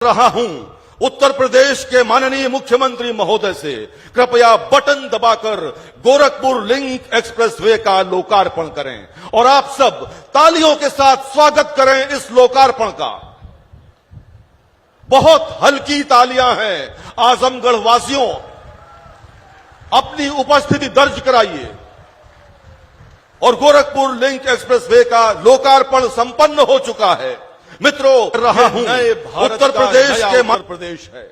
रहा हूं उत्तर प्रदेश के माननीय मुख्यमंत्री महोदय से कृपया बटन दबाकर गोरखपुर लिंक एक्सप्रेसवे का लोकार्पण करें और आप सब तालियों के साथ स्वागत करें इस लोकार्पण का। बहुत हल्की तालियां हैं। आजमगढ़ वासियों, अपनी उपस्थिति दर्ज कराइए और गोरखपुर लिंक एक्सप्रेसवे का लोकार्पण संपन्न हो चुका है। मित्रों, रहा हूं उत्तर प्रदेश के मध्य प्रदेश है।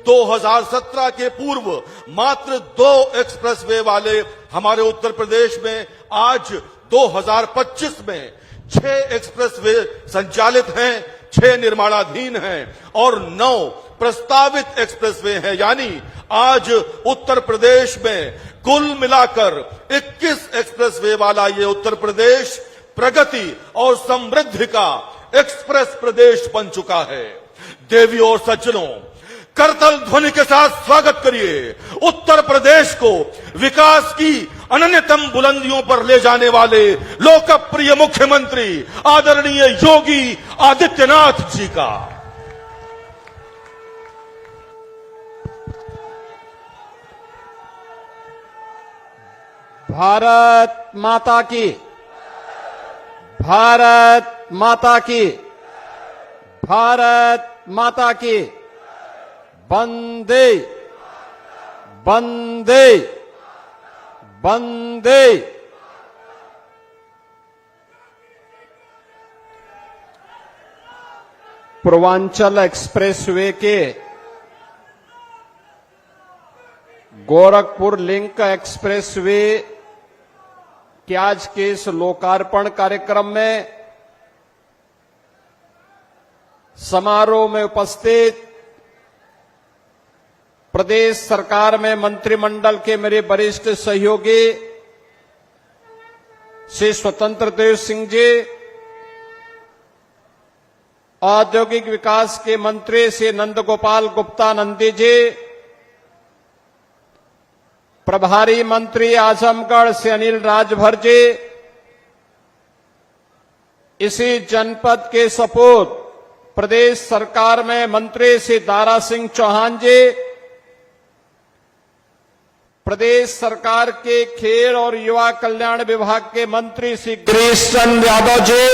2017 के पूर्व मात्र 2 एक्सप्रेसवे वाले हमारे उत्तर प्रदेश में आज 2025 में 6 एक्सप्रेसवे संचालित हैं, 6 निर्माणाधीन हैं और 9 प्रस्तावित एक्सप्रेसवे हैं। यानी आज उत्तर प्रदेश में कुल मिलाकर 21 एक्सप्रेसवे वाला ये उत्तर प्रदेश प्रगति और समृद्धि का एक्सप्रेस प्रदेश बन चुका है। देवियों और सज्जनों, करतल ध्वनि के साथ स्वागत करिए उत्तर प्रदेश को विकास की अनन्यतम बुलंदियों पर ले जाने वाले लोकप्रिय मुख्यमंत्री आदरणीय योगी आदित्यनाथ जी का। भारत माता की, भारत माता की, भारत माता की। वंदे वंदे वंदे। पूर्वांचल एक्सप्रेसवे के गोरखपुर लिंक एक्सप्रेसवे के आज के इस लोकार्पण कार्यक्रम में समारोह में उपस्थित प्रदेश सरकार में मंत्रिमंडल के मेरे वरिष्ठ सहयोगी श्री स्वतंत्र देव सिंह जी, औद्योगिक विकास के मंत्री श्री नंद गोपाल गुप्ता नंदी जी, प्रभारी मंत्री आजमगढ़ से अनिल राजभर जी, इसी जनपद के सपूत प्रदेश सरकार में मंत्री श्री दारा सिंह चौहान जी, प्रदेश सरकार के खेल और युवा कल्याण विभाग के मंत्री श्री गिरीश चंद्र यादव जी,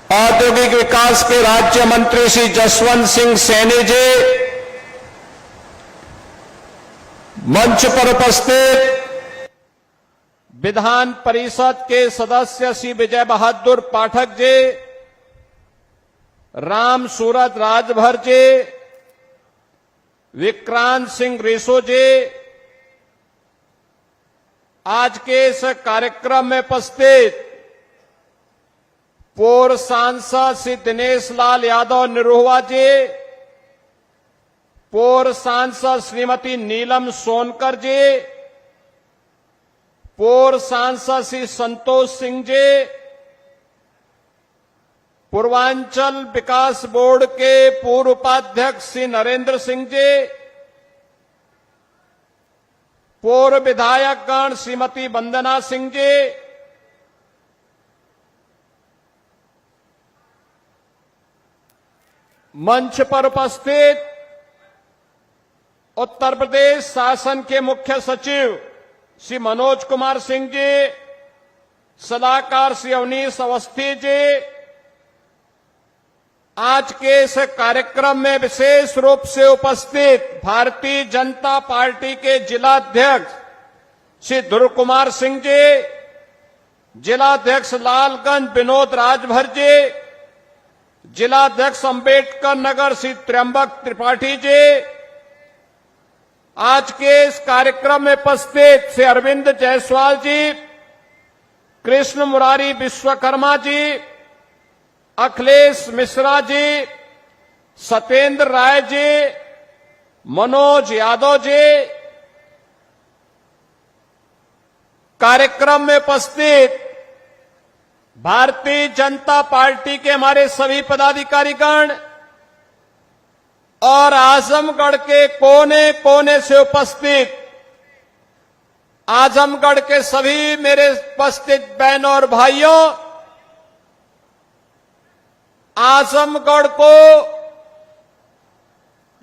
औद्योगिक विकास के राज्य मंत्री श्री जसवंत सिंह सैनी जी, मंच पर उपस्थित विधान परिषद के सदस्य श्री विजय बहादुर पाठक जी, राम सूरत राजभर जी, विक्रांत सिंह रेसो जी, आज के इस कार्यक्रम में उपस्थित पूर्व सांसद श्री दिनेश लाल यादव निरोहवा जी, पूर्व सांसद श्रीमती नीलम सोनकर जी, पूर्व सांसद श्री संतोष सिंह जी, पूर्वांचल विकास बोर्ड के पूर्व उपाध्यक्ष श्री नरेंद्र सिंह जी, पूर्व विधायकगण श्रीमती वंदना सिंह जी, मंच पर उपस्थित उत्तर प्रदेश शासन के मुख्य सचिव श्री मनोज कुमार सिंह जी, सलाहकार श्री अवनीश अवस्थी जी, आज के इस कार्यक्रम में विशेष रूप से उपस्थित भारतीय जनता पार्टी के जिलाध्यक्ष श्री ध्रुव कुमार सिंह जी, जिलाध्यक्ष लालगंज विनोद राजभर जी, जिलाध्यक्ष अंबेडकर नगर श्री त्र्यंबक त्रिपाठी जी, आज के इस कार्यक्रम में उपस्थित श्री अरविंद जायसवाल जी, कृष्ण मुरारी विश्वकर्मा जी, अखिलेश मिश्रा जी, सत्येंद्र राय जी, मनोज यादव जी, कार्यक्रम में उपस्थित भारतीय जनता पार्टी के हमारे सभी पदाधिकारीगण और आजमगढ़ के कोने कोने से उपस्थित आजमगढ़ के सभी मेरे उपस्थित बहनों और भाइयों, आजमगढ़ को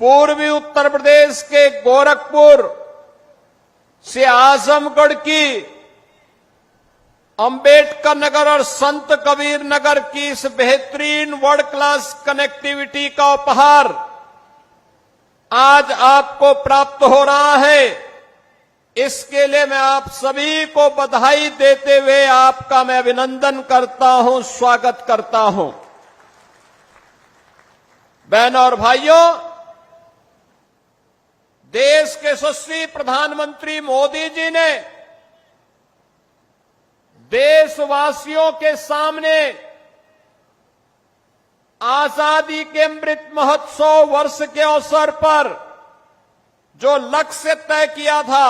पूर्वी उत्तर प्रदेश के गोरखपुर से आजमगढ़ की अंबेडकर नगर और संत कबीर नगर की इस बेहतरीन वर्ल्ड क्लास कनेक्टिविटी का उपहार आज आपको प्राप्त हो रहा है। इसके लिए मैं आप सभी को बधाई देते हुए आपका मैं अभिनंदन करता हूं, स्वागत करता हूं। बहनों और भाइयों, देश के यशस्वी प्रधानमंत्री मोदी जी ने देशवासियों के सामने आजादी के अमृत महोत्सव वर्ष के अवसर पर जो लक्ष्य तय किया था,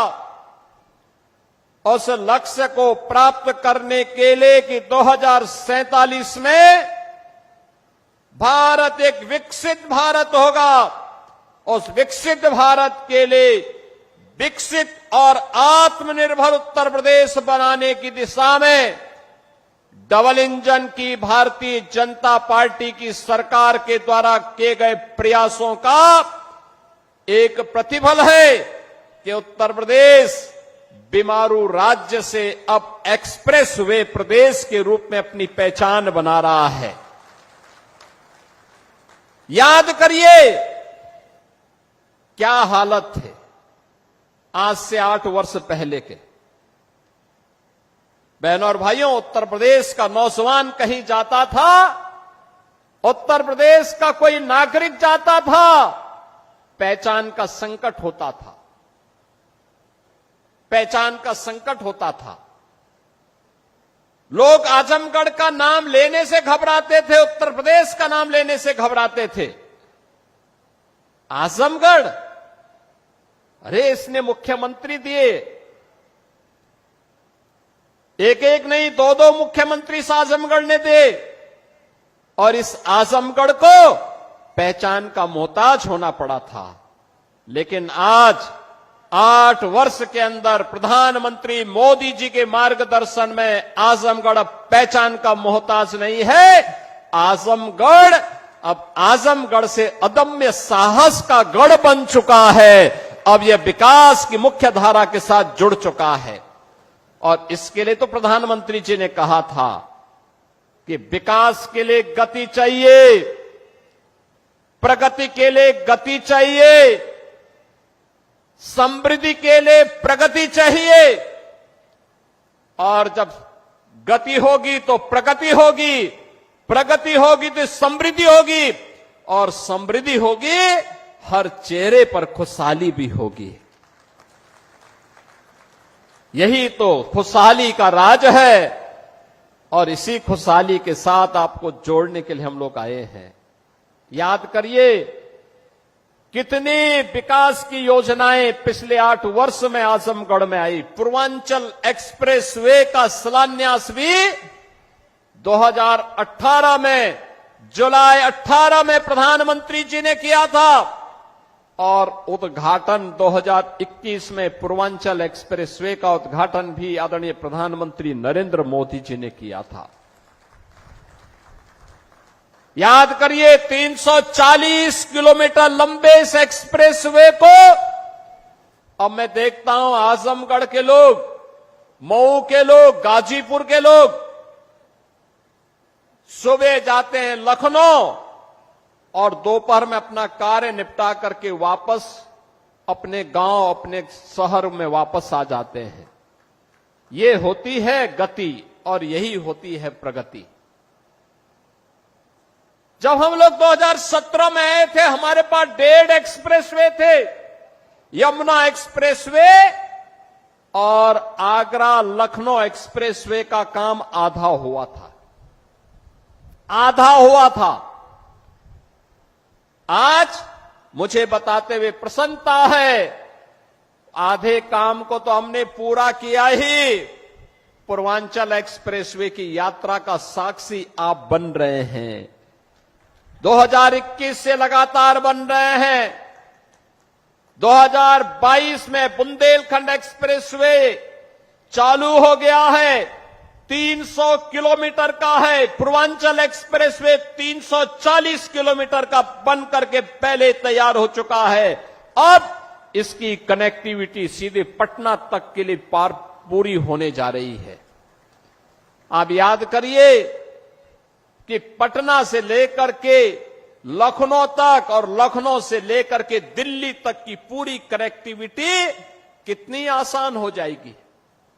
उस लक्ष्य को प्राप्त करने के लिए कि 2047 में भारत एक विकसित भारत होगा, उस विकसित भारत के लिए विकसित और आत्मनिर्भर उत्तर प्रदेश बनाने की दिशा में डबल इंजन की भारतीय जनता पार्टी की सरकार के द्वारा किए गए प्रयासों का एक प्रतिफल है कि उत्तर प्रदेश बीमारू राज्य से अब एक्सप्रेस वे प्रदेश के रूप में अपनी पहचान बना रहा है। याद करिए क्या हालत थे आज से 8 वर्ष पहले के। बहनों और भाइयों, उत्तर प्रदेश का नौजवान कहीं जाता था, उत्तर प्रदेश का कोई नागरिक जाता था, पहचान का संकट होता था, पहचान का संकट होता था। लोग आजमगढ़ का नाम लेने से घबराते थे, उत्तर प्रदेश का नाम लेने से घबराते थे। आजमगढ़, अरे इसने मुख्यमंत्री दिए, एक एक नहीं 2-2 मुख्यमंत्री इस आजमगढ़ ने दिए, और इस आजमगढ़ को पहचान का मोहताज होना पड़ा था। लेकिन आज 8 वर्ष के अंदर प्रधानमंत्री मोदी जी के मार्गदर्शन में आजमगढ़ अब पहचान का मोहताज नहीं है। अब आजमगढ़ से अदम्य साहस का गढ़ बन चुका है। अब यह विकास की मुख्य धारा के साथ जुड़ चुका है। और इसके लिए तो प्रधानमंत्री जी ने कहा था कि विकास के लिए गति चाहिए, प्रगति के लिए गति चाहिए, समृद्धि के लिए प्रगति चाहिए। और जब गति होगी तो प्रगति होगी, प्रगति होगी तो समृद्धि होगी, और समृद्धि होगी हर चेहरे पर खुशहाली भी होगी। यही तो खुशहाली का राज है, और इसी खुशहाली के साथ आपको जोड़ने के लिए हम लोग आए हैं। याद करिए कितनी विकास की योजनाएं पिछले 8 वर्ष में आजमगढ़ में आई। पूर्वांचल एक्सप्रेसवे का शिलान्यास भी 2018 में, जुलाई 18 में प्रधानमंत्री जी ने किया था, और उद्घाटन 2021 में पूर्वांचल एक्सप्रेसवे का उद्घाटन भी आदरणीय प्रधानमंत्री नरेंद्र मोदी जी ने किया था। याद करिए 340 किलोमीटर लंबे इस एक्सप्रेसवे को अब मैं देखता हूं आजमगढ़ के लोग, मऊ के लोग, गाजीपुर के लोग सुबह जाते हैं लखनऊ और दोपहर में अपना कार्य निपटा करके वापस अपने गांव, अपने शहर में वापस आ जाते हैं। ये होती है गति और यही होती है प्रगति। जब हम लोग 2017 में आए थे, हमारे पास 1.5 एक्सप्रेसवे थे, यमुना एक्सप्रेसवे और आगरा लखनऊ एक्सप्रेसवे का काम आधा हुआ था, आधा हुआ था। आज मुझे बताते हुए प्रसन्नता है, आधे काम को तो हमने पूरा किया ही। पूर्वांचल एक्सप्रेसवे की यात्रा का साक्षी आप बन रहे हैं, 2021 से लगातार बन रहे हैं। 2022 में बुंदेलखंड एक्सप्रेसवे चालू हो गया है, 300 किलोमीटर का है। पूर्वांचल एक्सप्रेसवे 340 किलोमीटर का बन करके पहले तैयार हो चुका है। अब इसकी कनेक्टिविटी सीधे पटना तक के लिए पूरी होने जा रही है। आप याद करिए कि पटना से लेकर के लखनऊ तक और लखनऊ से लेकर के दिल्ली तक की पूरी कनेक्टिविटी कितनी आसान हो जाएगी।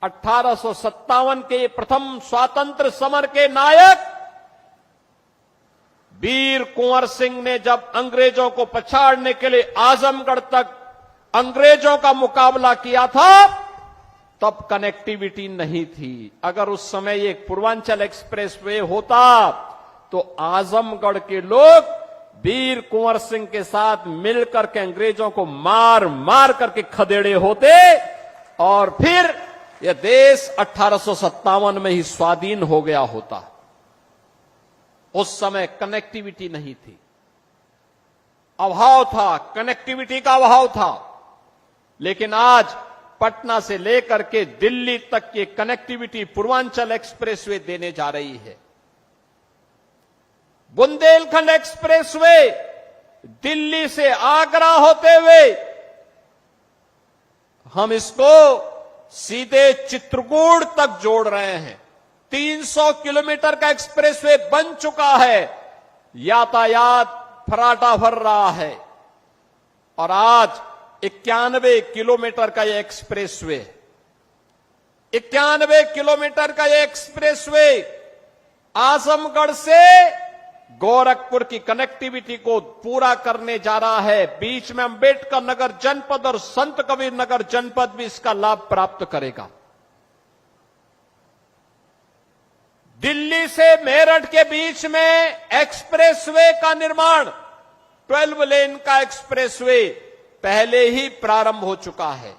1857 के प्रथम स्वातंत्र समर के नायक वीर कुंवर सिंह ने जब अंग्रेजों को पछाड़ने के लिए आजमगढ़ तक अंग्रेजों का मुकाबला किया था, तब कनेक्टिविटी नहीं थी। अगर उस समय एक पूर्वांचल एक्सप्रेसवे होता तो आजमगढ़ के लोग वीर कुंवर सिंह के साथ मिलकर के अंग्रेजों को मार मार करके खदेड़े होते और फिर यह देश 1857 में ही स्वाधीन हो गया होता। उस समय कनेक्टिविटी नहीं थी, अभाव था, कनेक्टिविटी का अभाव था। लेकिन आज पटना से लेकर के दिल्ली तक की कनेक्टिविटी पूर्वांचल एक्सप्रेसवे देने जा रही है। बुंदेलखंड एक्सप्रेसवे दिल्ली से आगरा होते हुए हम इसको सीधे चित्रकूट तक जोड़ रहे हैं। 300 किलोमीटर का एक्सप्रेसवे बन चुका है, यातायात फराटा भर रहा है और आज 91 किलोमीटर का यह एक्सप्रेसवे, 91 किलोमीटर का यह एक्सप्रेसवे आजमगढ़ से गोरखपुर की कनेक्टिविटी को पूरा करने जा रहा है। बीच में अंबेडकर नगर जनपद और संत कबीर नगर जनपद भी इसका लाभ प्राप्त करेगा। दिल्ली से मेरठ के बीच में एक्सप्रेसवे का निर्माण, 12 लेन का एक्सप्रेसवे पहले ही प्रारंभ हो चुका है।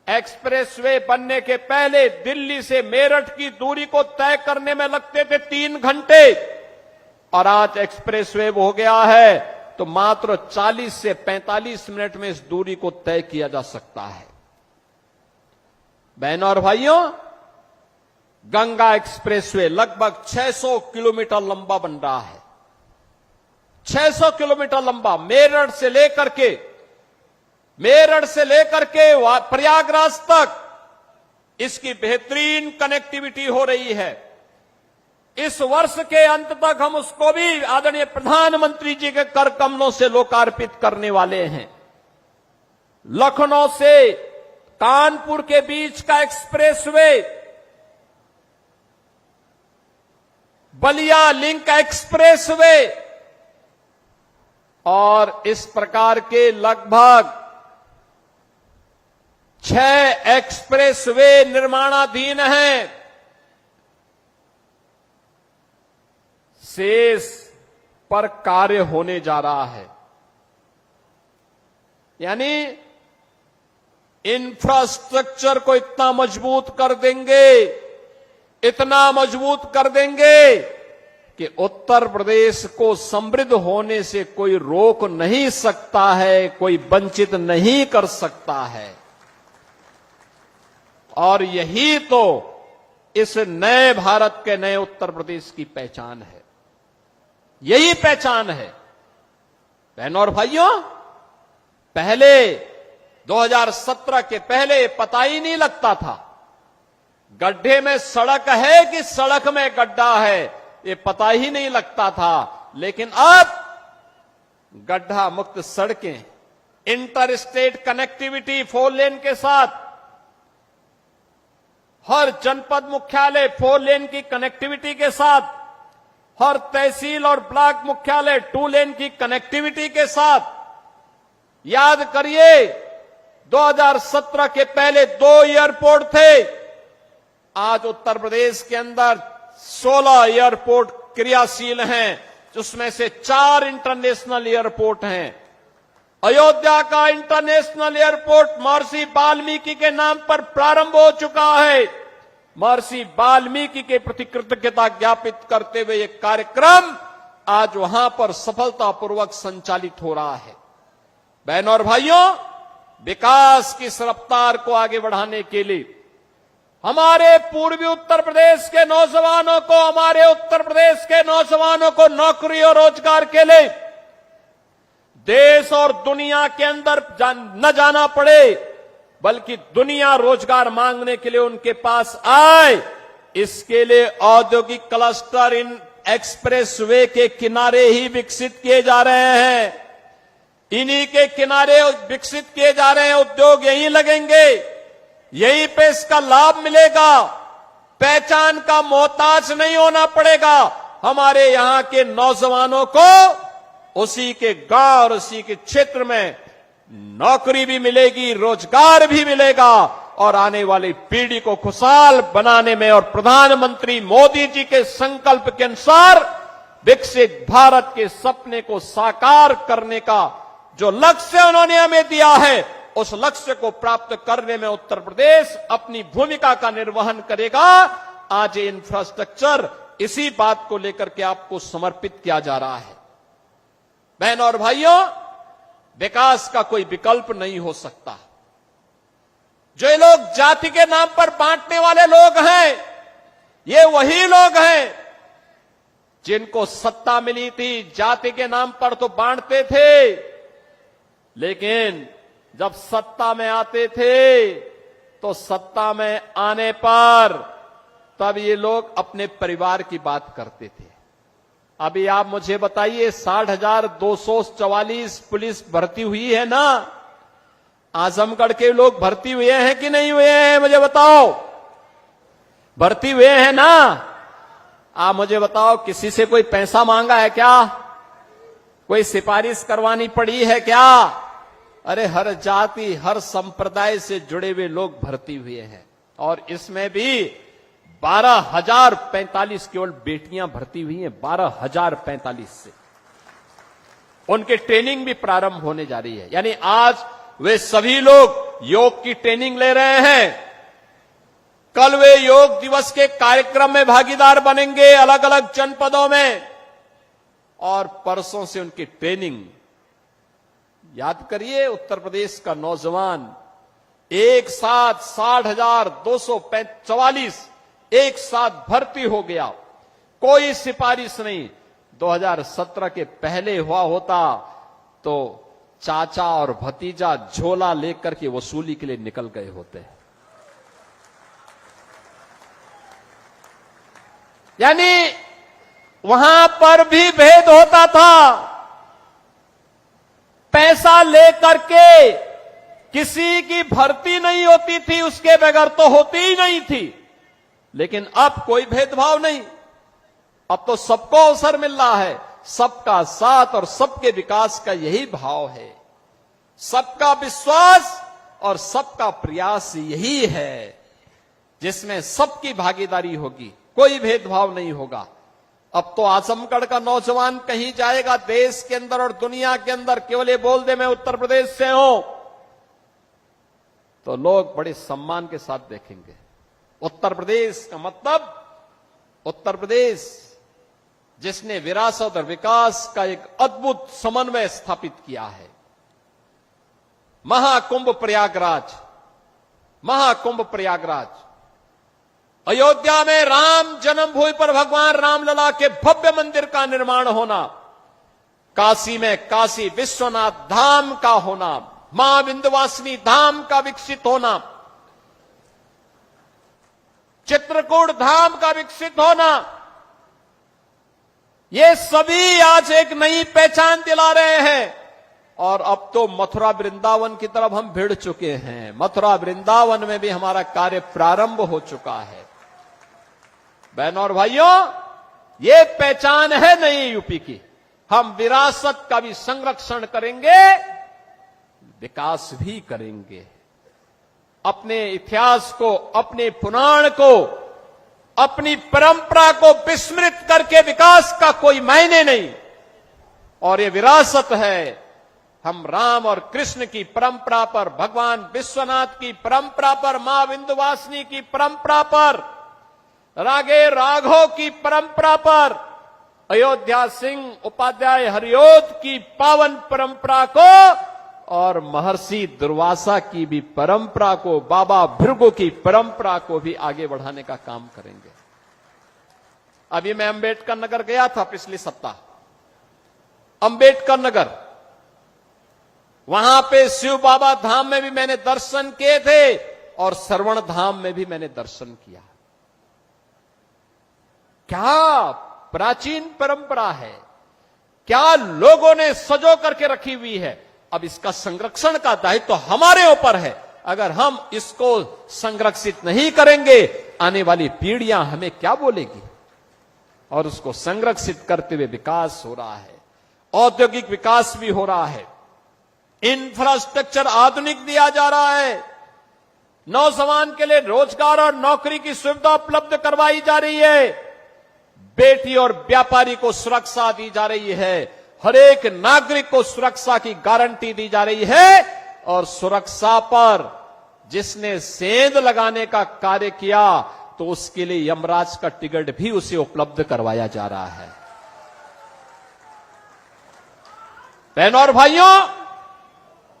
एक्सप्रेसवे बनने के पहले दिल्ली से मेरठ की दूरी को तय करने में लगते थे 3 घंटे और आज एक्सप्रेसवे हो गया है तो मात्र 40 से 45 मिनट में इस दूरी को तय किया जा सकता है। बहनों और भाइयों, गंगा एक्सप्रेसवे लगभग 600 किलोमीटर लंबा बन रहा है। 600 किलोमीटर लंबा मेरठ से लेकर के प्रयागराज तक इसकी बेहतरीन कनेक्टिविटी हो रही है। इस वर्ष के अंत तक हम उसको भी आदरणीय प्रधानमंत्री जी के कर कमलों से लोकार्पित करने वाले हैं। लखनऊ से कानपुर के बीच का एक्सप्रेसवे, बलिया लिंक एक्सप्रेसवे और इस प्रकार के लगभग 6 एक्सप्रेसवे निर्माणाधीन हैं। शेष पर कार्य होने जा रहा है। यानी इंफ्रास्ट्रक्चर को इतना मजबूत कर देंगे, इतना मजबूत कर देंगे कि उत्तर प्रदेश को समृद्ध होने से कोई रोक नहीं सकता है, कोई वंचित नहीं कर सकता है। और यही तो इस नए भारत के नए उत्तर प्रदेश की पहचान है, यही पहचान है। बहनों और भाइयों, पहले 2017 के पहले पता ही नहीं लगता था गड्ढे में सड़क है कि सड़क में गड्ढा है, ये पता ही नहीं लगता था। लेकिन अब गड्ढा मुक्त सड़कें, इंटर स्टेट कनेक्टिविटी 4 लेन के साथ, हर जनपद मुख्यालय 4 लेन की कनेक्टिविटी के साथ, हर तहसील और ब्लॉक मुख्यालय 2 लेन की कनेक्टिविटी के साथ। याद करिए 2017 के पहले 2 एयरपोर्ट थे, आज उत्तर प्रदेश के अंदर 16 एयरपोर्ट क्रियाशील हैं, जिसमें से 4 इंटरनेशनल एयरपोर्ट हैं। अयोध्या का इंटरनेशनल एयरपोर्ट महर्षि वाल्मीकि के नाम पर प्रारंभ हो चुका है। महर्षि वाल्मीकि के प्रति कृतज्ञता ज्ञापित करते हुए यह कार्यक्रम आज वहां पर सफलतापूर्वक संचालित हो रहा है। बहनों और भाइयों, विकास की इस रफ्तार को आगे बढ़ाने के लिए हमारे पूर्वी उत्तर प्रदेश के नौजवानों को, हमारे उत्तर प्रदेश के नौजवानों को नौकरी और रोजगार के लिए देश और दुनिया के अंदर न जाना पड़े, बल्कि दुनिया रोजगार मांगने के लिए उनके पास आए, इसके लिए औद्योगिक क्लस्टर इन एक्सप्रेसवे के किनारे ही विकसित किए जा रहे हैं। इन्हीं के किनारे विकसित किए जा रहे हैं। उद्योग यहीं लगेंगे, यहीं पे इसका लाभ मिलेगा। पहचान का मोहताज नहीं होना पड़ेगा। हमारे यहां के नौजवानों को उसी के गांव और उसी के क्षेत्र में नौकरी भी मिलेगी, रोजगार भी मिलेगा और आने वाली पीढ़ी को खुशहाल बनाने में और प्रधानमंत्री मोदी जी के संकल्प के अनुसार विकसित भारत के सपने को साकार करने का जो लक्ष्य उन्होंने हमें दिया है, उस लक्ष्य को प्राप्त करने में उत्तर प्रदेश अपनी भूमिका का निर्वहन करेगा। आज ये इंफ्रास्ट्रक्चर इसी बात को लेकर के आपको समर्पित किया जा रहा है। बहनों और भाइयों, विकास का कोई विकल्प नहीं हो सकता। जो ये लोग जाति के नाम पर बांटने वाले लोग हैं, ये वही लोग हैं जिनको सत्ता मिली थी, जाति के नाम पर तो बांटते थे, लेकिन जब सत्ता में आते थे तो सत्ता में आने पर तब ये लोग अपने परिवार की बात करते थे। अभी आप मुझे बताइए, 60,244 पुलिस भर्ती हुई है ना? आजमगढ़ के लोग भर्ती हुए हैं कि नहीं हुए हैं? मुझे बताओ, भर्ती हुए हैं ना? आप मुझे बताओ, किसी से कोई पैसा मांगा है क्या? कोई सिफारिश करवानी पड़ी है क्या? अरे हर जाति, हर संप्रदाय से जुड़े हुए लोग भर्ती हुए हैं और इसमें भी 12,045 केवल बेटियां भर्ती हुई हैं। 12,045 से उनकी ट्रेनिंग भी प्रारंभ होने जा रही है। यानी आज वे सभी लोग योग की ट्रेनिंग ले रहे हैं। कल वे योग दिवस के कार्यक्रम में भागीदार बनेंगे अलग अलग जनपदों में, और परसों से उनकी ट्रेनिंग। याद करिए, उत्तर प्रदेश का नौजवान एक साथ 60,244 एक साथ भर्ती हो गया। कोई सिफारिश नहीं। 2017 के पहले हुआ होता तो चाचा और भतीजा झोला लेकर के वसूली के लिए निकल गए होते। यानी वहां पर भी भेद होता था। पैसा लेकर के किसी की भर्ती नहीं होती थी, उसके बगैर तो होती ही नहीं थी। लेकिन अब कोई भेदभाव नहीं। अब तो सबको अवसर मिल रहा है। सबका साथ और सबके विकास का यही भाव है। सबका विश्वास और सबका प्रयास यही है, जिसमें सबकी भागीदारी होगी, कोई भेदभाव नहीं होगा। अब तो आजमगढ़ का नौजवान कहीं जाएगा देश के अंदर और दुनिया के अंदर, केवल ये बोल दे मैं उत्तर प्रदेश से हूं, तो लोग बड़े सम्मान के साथ देखेंगे। उत्तर प्रदेश का मतलब उत्तर प्रदेश जिसने विरासत और विकास का एक अद्भुत समन्वय स्थापित किया है। महाकुंभ प्रयागराज, महाकुंभ प्रयागराज, अयोध्या में राम जन्मभूमि पर भगवान रामलला के भव्य मंदिर का निर्माण होना, काशी में काशी विश्वनाथ धाम का होना, मां विंध्यवासिनी धाम का विकसित होना, चित्रकूट धाम का विकसित होना, ये सभी आज एक नई पहचान दिला रहे हैं। और अब तो मथुरा वृंदावन की तरफ हम भिड़ चुके हैं। मथुरा वृंदावन में भी हमारा कार्य प्रारंभ हो चुका है। बहनों और भाइयों, ये पहचान है नई यूपी की। हम विरासत का भी संरक्षण करेंगे, विकास भी करेंगे। अपने इतिहास को, अपने पुराण को, अपनी परंपरा को विस्मृत करके विकास का कोई मायने नहीं। और ये विरासत है। हम राम और कृष्ण की परंपरा पर, भगवान विश्वनाथ की परंपरा पर, मां विंध्यवासिनी की परंपरा पर, रागे राघव की परंपरा पर, अयोध्या सिंह उपाध्याय हरियोध की पावन परंपरा को और महर्षि दुर्वासा की भी परंपरा को, बाबा भृगु की परंपरा को भी आगे बढ़ाने का काम करेंगे। अभी मैं अंबेडकर नगर गया था पिछले सप्ताह। अंबेडकर नगर, वहां पे शिव बाबा धाम में भी मैंने दर्शन किए थे और श्रवण धाम में भी मैंने दर्शन किया। क्या प्राचीन परंपरा है, क्या लोगों ने सजो करके रखी हुई है। अब इसका संरक्षण का दायित्व तो हमारे ऊपर है। अगर हम इसको संरक्षित नहीं करेंगे, आने वाली पीढ़ियां हमें क्या बोलेगी। और उसको संरक्षित करते हुए विकास हो रहा है, औद्योगिक विकास भी हो रहा है, इंफ्रास्ट्रक्चर आधुनिक दिया जा रहा है, नौजवान के लिए रोजगार और नौकरी की सुविधा उपलब्ध करवाई जा रही है, बेटी और व्यापारी को सुरक्षा दी जा रही है, हर एक नागरिक को सुरक्षा की गारंटी दी जा रही है। और सुरक्षा पर जिसने सेंध लगाने का कार्य किया तो उसके लिए यमराज का टिकट भी उसे उपलब्ध करवाया जा रहा है। बहनों और भाइयों,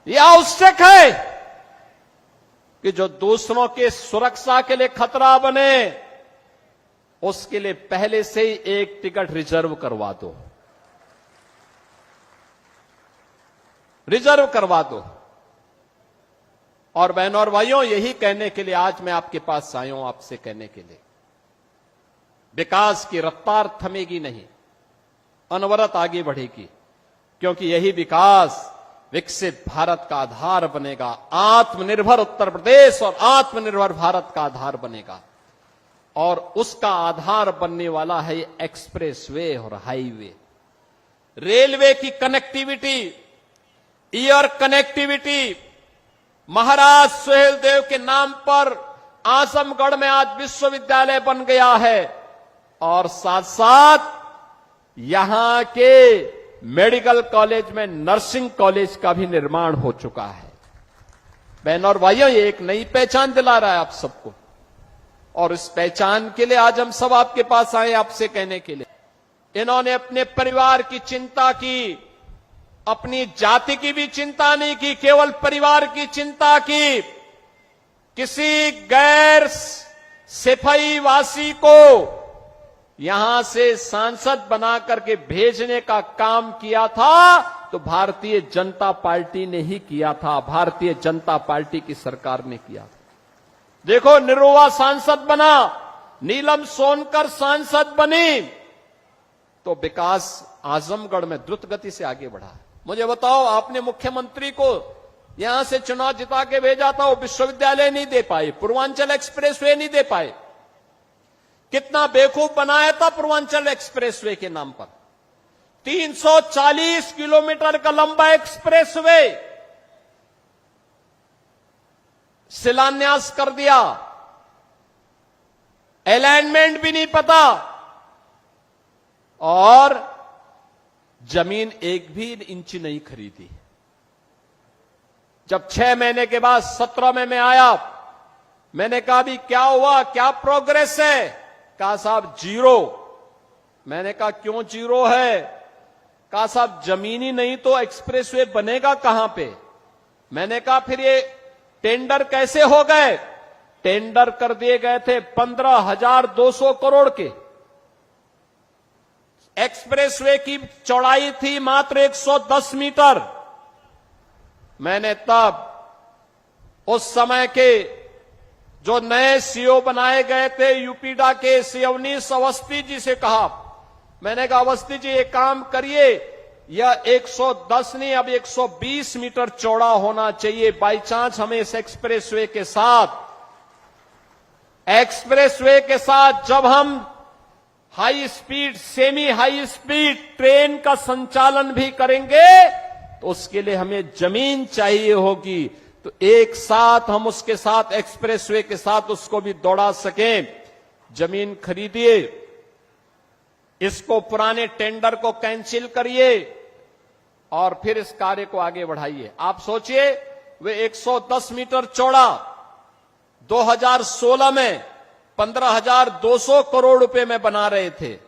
यह आवश्यक है कि जो दूसरों के सुरक्षा के लिए खतरा बने, उसके लिए पहले से ही एक टिकट रिजर्व करवा दो, रिजर्व करवा दो। और बहनों और भाइयों, यही कहने के लिए आज मैं आपके पास आया हूं, आपसे कहने के लिए विकास की रफ्तार थमेगी नहीं, अनवरत आगे बढ़ेगी, क्योंकि यही विकास विकसित भारत का आधार बनेगा। आत्मनिर्भर उत्तर प्रदेश और आत्मनिर्भर भारत का आधार बनेगा। और उसका आधार बनने वाला है एक्सप्रेसवे और हाईवे, रेलवे की कनेक्टिविटी, एयर कनेक्टिविटी। महाराज सुहेलदेव के नाम पर आजमगढ़ में आज विश्वविद्यालय बन गया है और साथ साथ यहां के मेडिकल कॉलेज में नर्सिंग कॉलेज का भी निर्माण हो चुका है। बहनों और भाइयों, ये एक नई पहचान दिला रहा है आप सबको। और इस पहचान के लिए आज हम सब आपके पास आए, आपसे कहने के लिए। इन्होंने अपने परिवार की चिंता की, अपनी जाति की भी चिंता नहीं की, केवल परिवार की चिंता की। किसी गैर सिपाही वासी को यहां से सांसद बना करके भेजने का काम किया था तो भारतीय जनता पार्टी ने ही किया था, भारतीय जनता पार्टी की सरकार ने किया। देखो, निरुआ सांसद बना, नीलम सोनकर सांसद बनी, तो विकास आजमगढ़ में द्रुत गति से आगे बढ़ा। मुझे बताओ, आपने मुख्यमंत्री को यहां से चुनाव जिता के भेजा था, वो विश्वविद्यालय नहीं दे पाए, पूर्वांचल एक्सप्रेसवे नहीं दे पाए। कितना बेवकूफ बनाया था पूर्वांचल एक्सप्रेसवे के नाम पर। 340 किलोमीटर का लंबा एक्सप्रेसवे शिलान्यास कर दिया, अलाइनमेंट भी नहीं पता, और जमीन एक भी इंच नहीं खरीदी। जब 6 महीने के बाद 17 में मैं आया, मैंने कहा भी क्या हुआ, क्या प्रोग्रेस है? कहा साहब जीरो। मैंने कहा क्यों जीरो है? कहा साहब जमीन ही नहीं तो एक्सप्रेसवे बनेगा कहां पे? मैंने कहा फिर ये टेंडर कैसे हो गए? टेंडर कर दिए गए थे 15,200 करोड़ के। एक्सप्रेसवे की चौड़ाई थी मात्र 110 मीटर। मैंने तब उस समय के जो नए सीओ बनाए गए थे यूपीडा के सिवनीश अवस्थी जी से कहा, मैंने कहा अवस्थी जी एक काम करिए, यह 110 नहीं अब 120 मीटर चौड़ा होना चाहिए। बाई चांस हमें इस एक्सप्रेसवे के साथ जब हम high speed, semi high speed train का संचालन भी करेंगे तो उसके लिए हमें जमीन चाहिए होगी, तो एक साथ हम उसके साथ एक्सप्रेसवे के साथ उसको भी दौड़ा सकें। जमीन खरीदिए, इसको पुराने टेंडर को कैंसिल करिए और फिर इस कार्य को आगे बढ़ाइए। आप सोचिए, वे 110 मीटर चौड़ा 2016 में 15,200 करोड़ रुपए में बना रहे थे।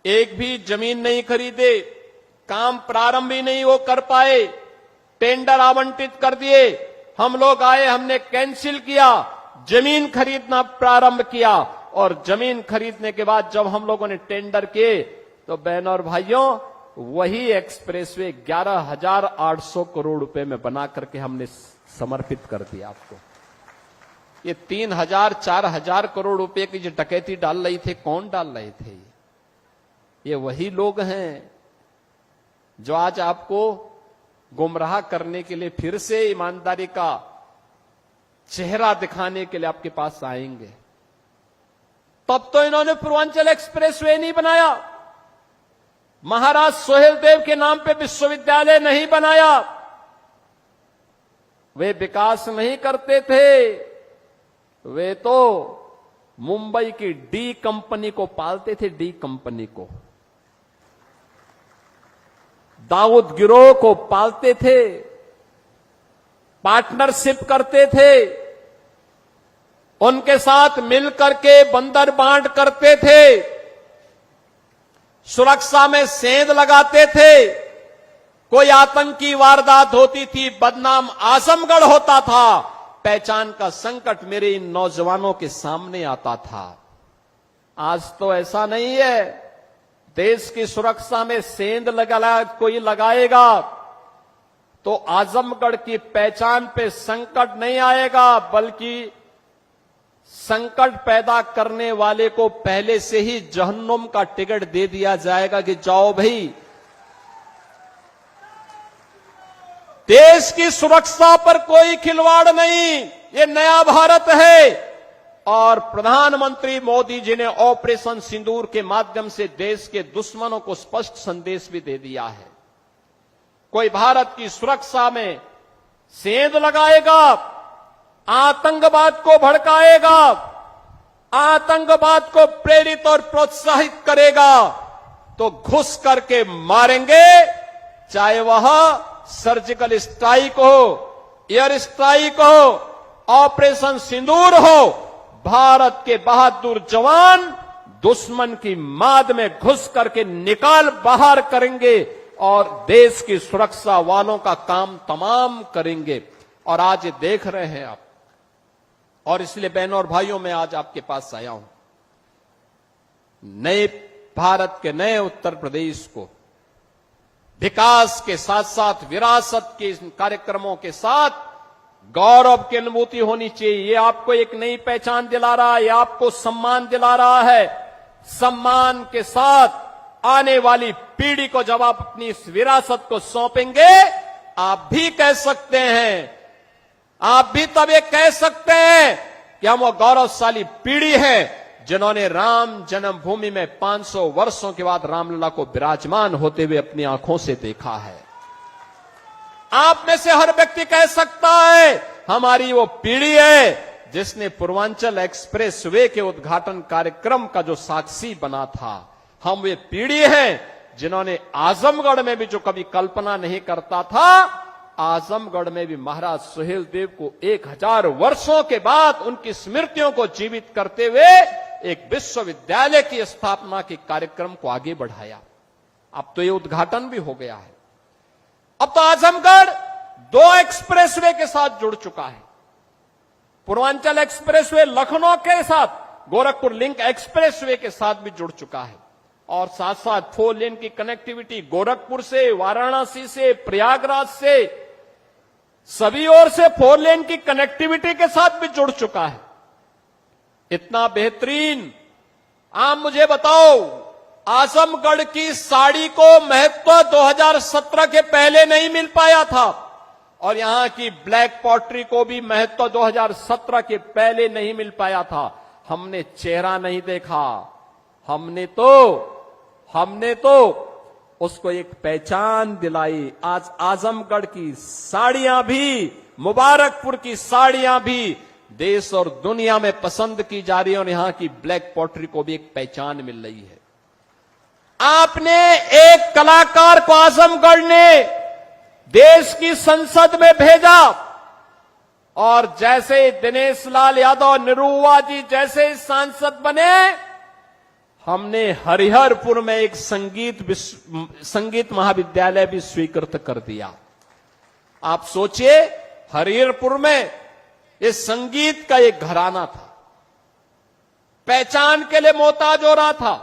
एक भी जमीन नहीं खरीदे, काम प्रारंभ ही नहीं वो कर पाए। टेंडर आवंटित कर दिए। हम लोग आए, हमने कैंसिल किया, जमीन खरीदना प्रारंभ किया और जमीन खरीदने के बाद जब हम लोगों ने टेंडर किए तो बहनों और भाइयों वही एक्सप्रेसवे 11,800 करोड़ रुपए में बना करके हमने समर्पित कर दिया आपको। ये 3,000 4,000 करोड़ रुपए की जो डकैती डाल रही थे, कौन डाल रहे थे? ये वही लोग हैं जो आज आपको गुमराह करने के लिए फिर से ईमानदारी का चेहरा दिखाने के लिए आपके पास आएंगे। तब तो इन्होंने पूर्वांचल एक्सप्रेसवे नहीं बनाया, महाराज सोहेलदेव के नाम पे विश्वविद्यालय नहीं बनाया, वे विकास नहीं करते थे, वे तो मुंबई की डी कंपनी को पालते थे, डी कंपनी को, दाऊद गिरोह को पालते थे, पार्टनरशिप करते थे, उनके साथ मिलकर के बंदर बांट करते थे, सुरक्षा में सेंध लगाते थे। कोई आतंकी वारदात होती थी, बदनाम आजमगढ़ होता था, पहचान का संकट मेरे इन नौजवानों के सामने आता था। आज तो ऐसा नहीं है। देश की सुरक्षा में सेंध कोई लगाएगा तो आजमगढ़ की पहचान पे संकट नहीं आएगा, बल्कि संकट पैदा करने वाले को पहले से ही जहन्नुम का टिकट दे दिया जाएगा कि जाओ भाई, देश की सुरक्षा पर कोई खिलवाड़ नहीं, ये नया भारत है। और प्रधानमंत्री मोदी जी ने ऑपरेशन सिंदूर के माध्यम से देश के दुश्मनों को स्पष्ट संदेश भी दे दिया है। कोई भारत की सुरक्षा में सेंध लगाएगा, आतंकवाद को भड़काएगा, आतंकवाद को प्रेरित और प्रोत्साहित करेगा तो घुस करके मारेंगे, चाहे वह सर्जिकल स्ट्राइक हो, एयर स्ट्राइक हो, ऑपरेशन सिंदूर हो। भारत के बहादुर जवान दुश्मन की माद में घुस करके निकाल बाहर करेंगे और देश की सुरक्षा वालों का काम तमाम करेंगे। और आज ये देख रहे हैं आप, और इसलिए बहनों और भाइयों मैं आज आपके पास आया हूं। नए भारत के नए उत्तर प्रदेश को विकास के साथ साथ विरासत के कार्यक्रमों के साथ गौरव की अनुभूति होनी चाहिए। ये आपको एक नई पहचान दिला रहा है, ये आपको सम्मान दिला रहा है। सम्मान के साथ आने वाली पीढ़ी को जब आप अपनी इस विरासत को सौंपेंगे, आप भी कह सकते हैं, आप भी तब ये कह सकते हैं कि हम वो गौरवशाली पीढ़ी है जिन्होंने राम जन्मभूमि में 500 वर्षों के बाद रामलला को विराजमान होते हुए अपनी आंखों से देखा है। आप में से हर व्यक्ति कह सकता है हमारी वो पीढ़ी है जिसने पूर्वांचल एक्सप्रेस वे के उद्घाटन कार्यक्रम का जो साक्षी बना था। हम वे पीढ़ी हैं जिन्होंने आजमगढ़ में भी जो कभी कल्पना नहीं करता था, आजमगढ़ में भी महाराज सोहेलदेव को 1000 वर्षों के बाद उनकी स्मृतियों को जीवित करते हुए एक विश्वविद्यालय की स्थापना के कार्यक्रम को आगे बढ़ाया। अब तो ये उद्घाटन भी हो गया है। अब तो आजमगढ़ 2 एक्सप्रेसवे के साथ जुड़ चुका है। पूर्वांचल एक्सप्रेसवे लखनऊ के साथ, गोरखपुर लिंक एक्सप्रेसवे के साथ भी जुड़ चुका है और साथ साथ 4 लेन की कनेक्टिविटी गोरखपुर से, वाराणसी से, प्रयागराज से, सभी ओर से 4 लेन की कनेक्टिविटी के साथ भी जुड़ चुका है। इतना बेहतरीन। आप मुझे बताओ, आजमगढ़ की साड़ी को महत्व 2017 के पहले नहीं मिल पाया था और यहां की ब्लैक पॉटरी को भी महत्व 2017 के पहले नहीं मिल पाया था। हमने चेहरा नहीं देखा, हमने तो उसको एक पहचान दिलाई। आज आजमगढ़ की साड़ियां भी, मुबारकपुर की साड़ियां भी देश और दुनिया में पसंद की जा रही है और यहां की ब्लैक पॉटरी को भी एक पहचान मिल रही है। आपने एक कलाकार को आजमगढ़ ने देश की संसद में भेजा और जैसे दिनेश लाल यादव, निरुवा जी जैसे सांसद बने, हमने हरिहरपुर में एक संगीत महाविद्यालय भी स्वीकृत कर दिया। आप सोचिए, हरिहरपुर में इस संगीत का एक घराना था, पहचान के लिए मोहताज हो रहा था।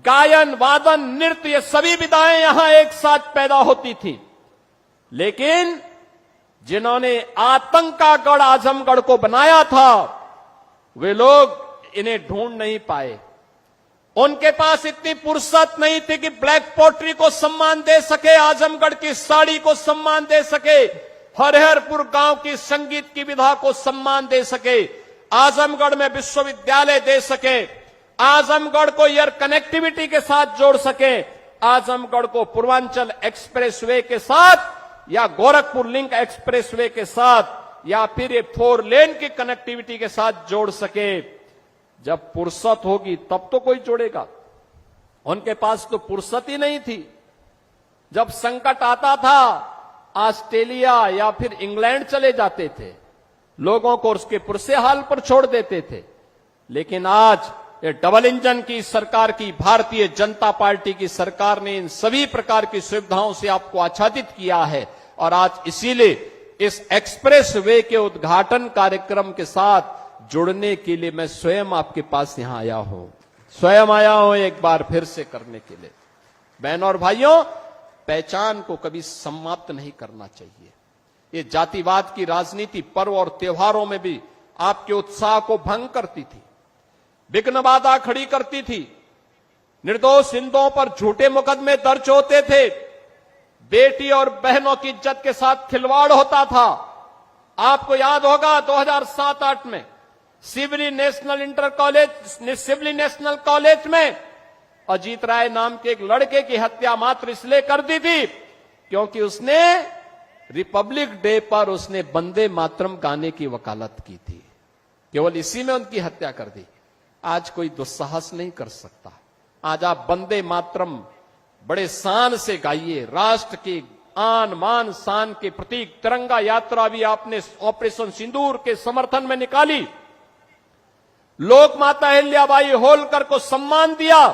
गायन, वादन, नृत्य, ये सभी विधाएं यहां एक साथ पैदा होती थी। लेकिन जिन्होंने आतंक का गढ़ आजमगढ़ को बनाया था, वे लोग इन्हें ढूंढ नहीं पाए। उनके पास इतनी फुर्सत नहीं थी कि ब्लैक पोट्री को सम्मान दे सके, आजमगढ़ की साड़ी को सम्मान दे सके, हरिहरपुर गांव की संगीत की विधा को सम्मान दे सके, आजमगढ़ में विश्वविद्यालय दे सके, आजमगढ़ को एयर कनेक्टिविटी के साथ जोड़ सके, आजमगढ़ को पूर्वांचल एक्सप्रेसवे के साथ या गोरखपुर लिंक एक्सप्रेसवे के साथ या फिर ये 4 लेन की कनेक्टिविटी के साथ जोड़ सके। जब फुर्सत होगी तब तो कोई जोड़ेगा। उनके पास तो फुर्सत ही नहीं थी। जब संकट आता था, ऑस्ट्रेलिया या फिर इंग्लैंड चले जाते थे, लोगों को उसके पुरसे हाल पर छोड़ देते थे। लेकिन आज ये डबल इंजन की सरकार की, भारतीय जनता पार्टी की सरकार ने इन सभी प्रकार की सुविधाओं से आपको आच्छादित किया है। और आज इसीलिए इस एक्सप्रेस वे के उद्घाटन कार्यक्रम के साथ जुड़ने के लिए मैं स्वयं आपके पास यहां आया हूं, स्वयं आया हूं एक बार फिर से करने के लिए। बहनों और भाइयों, पहचान को कभी समाप्त नहीं करना चाहिए। ये जातिवाद की राजनीति पर्व और त्योहारों में भी आपके उत्साह को भंग करती थी, विघ्न बाधा खड़ी करती थी। निर्दोष हिंदुओं पर झूठे मुकदमे दर्ज होते थे, बेटी और बहनों की इज्जत के साथ खिलवाड़ होता था। आपको याद होगा 2007-8 में सिवली नेशनल कॉलेज में अजीत राय नाम के एक लड़के की हत्या मात्र इसलिए कर दी थी क्योंकि उसने रिपब्लिक डे पर उसने वंदे मातरम गाने की वकालत की थी। केवल इसी में उनकी हत्या कर दी। आज कोई दुस्साहस नहीं कर सकता। आज आप वंदे मातरम बड़े शान से गाइए। राष्ट्र की आन मान शान के प्रतीक तिरंगा यात्रा भी आपने ऑपरेशन सिंदूर के समर्थन में निकाली। लोक माता अहिल्याबाई होलकर को सम्मान दिया।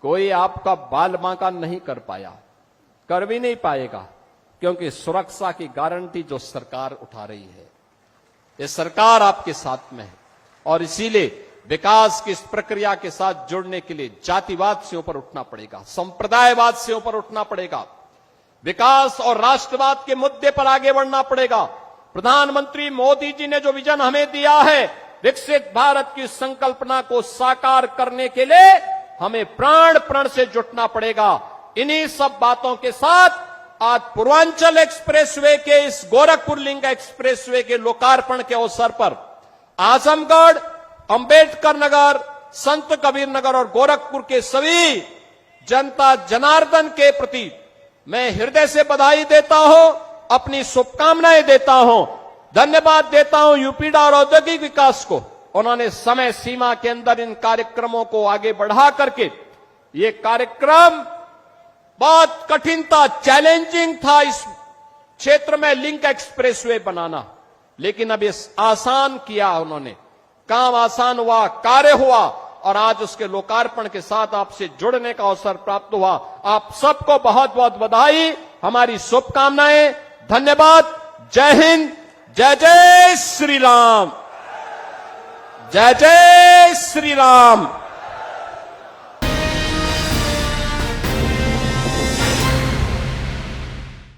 कोई आपका बाल बांका नहीं कर पाया, कर भी नहीं पाएगा, क्योंकि सुरक्षा की गारंटी जो सरकार उठा रही है, ये सरकार आपके साथ में है। और इसीलिए विकास की इस प्रक्रिया के साथ जुड़ने के लिए जातिवाद से ऊपर उठना पड़ेगा, संप्रदायवाद से ऊपर उठना पड़ेगा, विकास और राष्ट्रवाद के मुद्दे पर आगे बढ़ना पड़ेगा। प्रधानमंत्री मोदी जी ने जो विजन हमें दिया है, विकसित भारत की संकल्पना को साकार करने के लिए हमें प्राण प्रण से जुटना पड़ेगा। इन्हीं सब बातों के साथ आज पूर्वांचल एक्सप्रेसवे के इस गोरखपुर लिंक एक्सप्रेसवे के लोकार्पण के अवसर पर आजमगढ़, अंबेडकर नगर, संत कबीर नगर और गोरखपुर के सभी जनता जनार्दन के प्रति मैं हृदय से बधाई देता हूं, अपनी शुभकामनाएं देता हूं, धन्यवाद देता हूं यूपीडा और औद्योगिक विकास को। उन्होंने समय सीमा के अंदर इन कार्यक्रमों को आगे बढ़ा करके, ये कार्यक्रम बहुत कठिन था, चैलेंजिंग था इस क्षेत्र में लिंक एक्सप्रेसवे बनाना, लेकिन अब ये आसान किया उन्होंने। काम आसान हुआ, कार्य हुआ और आज उसके लोकार्पण के साथ आपसे जुड़ने का अवसर प्राप्त हुआ। आप सबको बहुत बहुत बधाई, हमारी शुभकामनाएं, धन्यवाद। जय हिंद, जय जय श्री राम, जय जय श्री राम।